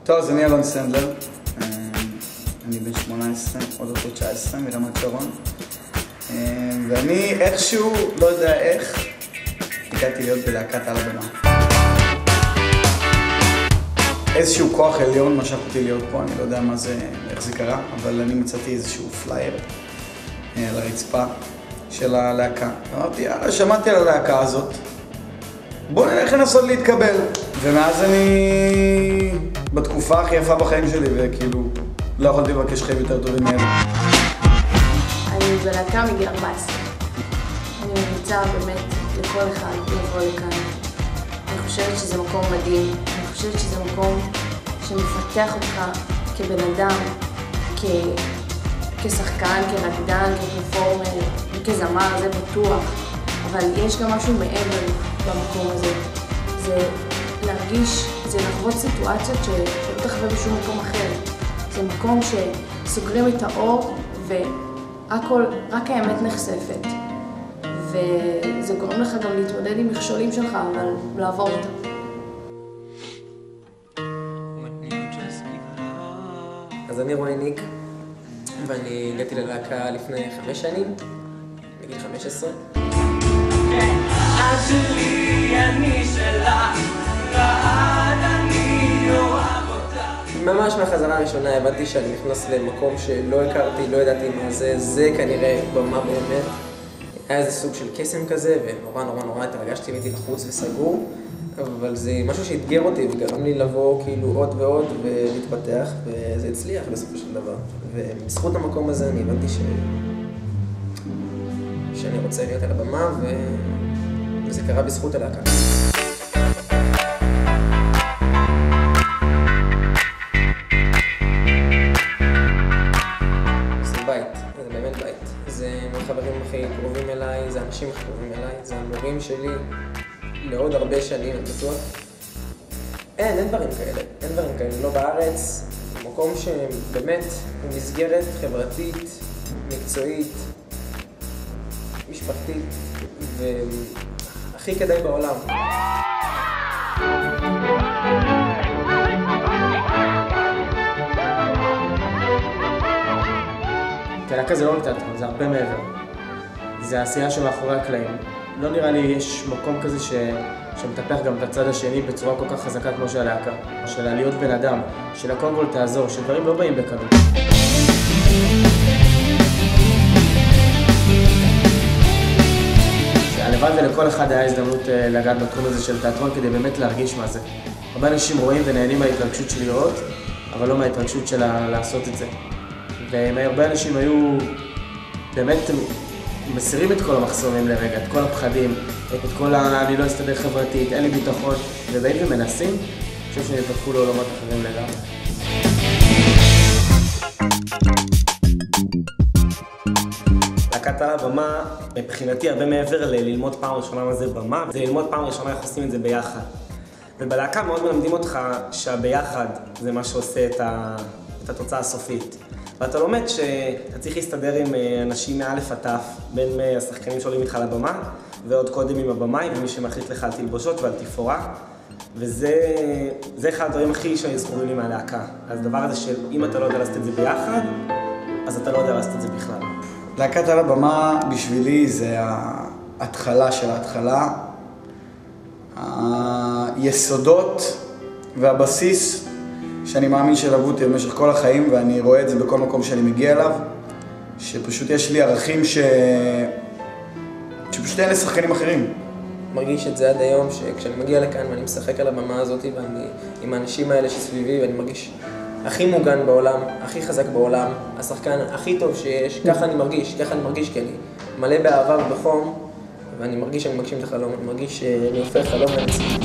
טוב, אז אני אלון סנדלר, אני בן 18, עוד אותו 19, מרמת שרון. ואני איכשהו, לא יודע איך, הגעתי להיות בלהקת על הבמה. איזשהו כוח עליון משך אותי להיות פה, אני לא יודע מה זה, איך זה קרה, אבל אני מצאתי איזשהו פלייר על הרצפה של הלהקה. אמרתי, יאללה, שמעתי על הלהקה הזאת, בוא נלך לנסות להתקבל. ומאז אני בתקופה הכי יפה בחיים שלי, וכאילו לא יכולתי לבקש חיים יותר טובים מאלה. אני בלהקה מגיל 14. אני ממליצה באמת לכל אחד לבוא לכאן. אני חושבת שזה מקום מדהים. אני חושבת שזה מקום שמפתח אותך כבן אדם, כשחקן, כרקדן, כפרפורמר, כזמר, זה בטוח. אבל יש גם משהו מעבר במקום הזה. זה להרגיש, זה לחוות סיטואציות שלא תחווה בשום מקום אחר. זה מקום שסוגרים את האור והכל, רק האמת נחשפת. וזה גורם לך גם להתמודד עם מכשולים שלך, אבל לעבור אותם. אז אני רועי ניק, ואני הגעתי ללהקה לפני 5 שנים, בגיל 15. ממש מהחזרה הראשונה הבנתי שאני נכנס למקום שלא הכרתי, לא ידעתי מה זה כנראה במה באמת. היה איזה סוג של קסם כזה, ונורא התרגשתי והייתי לחוץ וסגור, אבל זה משהו שהתגר אותי וגרם לי לבוא כאילו עוד ועוד ולהתפתח, וזה הצליח בסופו של דבר. ובזכות המקום הזה אני הבנתי שאני רוצה להיות על הבמה, וזה קרה בזכות הלהקה. זה בית, זה באמת בית. זה מהחברים הכי קרובים אליי, זה האנשים הכי קרובים אליי, זה המורים שלי לעוד הרבה שנים, אני בטוח. אין דברים כאלה, לא בארץ. מקום שבאמת הוא מסגרת חברתית, מקצועית, משפחתית, והכי כדאי בעולם. הלהקה זה לא רק תיאטרון, זה הרבה מעבר. זה העשייה שמאחורי הקלעים. לא נראה לי יש מקום כזה שמטפח גם את הצד השני בצורה כל כך חזקה כמו של הלהקה. של להיות בן אדם, של קודם כל תעזור, שדברים לא באים בקלות. הלוואי ולכל אחד היה הזדמנות לגעת בתחום הזה של תיאטרון כדי באמת להרגיש מה זה. הרבה אנשים רואים ונהנים מההתרגשות של לראות, אבל לא מההתרגשות של לעשות את זה. והרבה אנשים היו באמת מסירים את כל המחסומים לרגע, את כל הפחדים, את כל אני לא אסתדר חברתית, אין לי ביטחון, ובאים ומנסים, אני חושב שהם יפתחו לעולמות אחרים לגמרי. להקת על הבמה, מבחינתי הרבה מעבר ללמוד פעם ראשונה מה זה במה, זה ללמוד פעם ראשונה איך עושים את זה ביחד. ובלהקה מאוד מלמדים אותך שהביחד זה מה שעושה את התוצאה הסופית. ואתה לומד שאתה צריך להסתדר עם אנשים מאלף עד תף, בין השחקנים שעולים איתך לבמה, ועוד קודם עם הבמאי, ומי שמחליט לך על תלבושות ועל תפאורה. וזה אחד הדברים הכי שזכורים לי מהלהקה. אז הדבר הזה של אם אתה לא יודע לעשות את זה ביחד, אז אתה לא יודע לעשות את זה בכלל. להקת על הבמה בשבילי זה ההתחלה של ההתחלה, היסודות והבסיס שאני מאמין שלוו אותי במשך כל החיים, ואני רואה את זה בכל מקום שאני מגיע אליו, שפשוט יש לי ערכים שפשוט אין לשחקנים אחרים. מרגיש את זה עד היום, שכשאני מגיע לכאן ואני משחק על הבמה הזאת, ואני עם האנשים האלה שסביבי, ואני מרגיש הכי מוגן בעולם, הכי חזק בעולם, השחקן הכי טוב שיש, ככה אני מרגיש כי אני מלא באהבה ובחום, ואני מרגיש שאני מגשים את החלום, אני מרגיש שאני הופך חלום למציאות.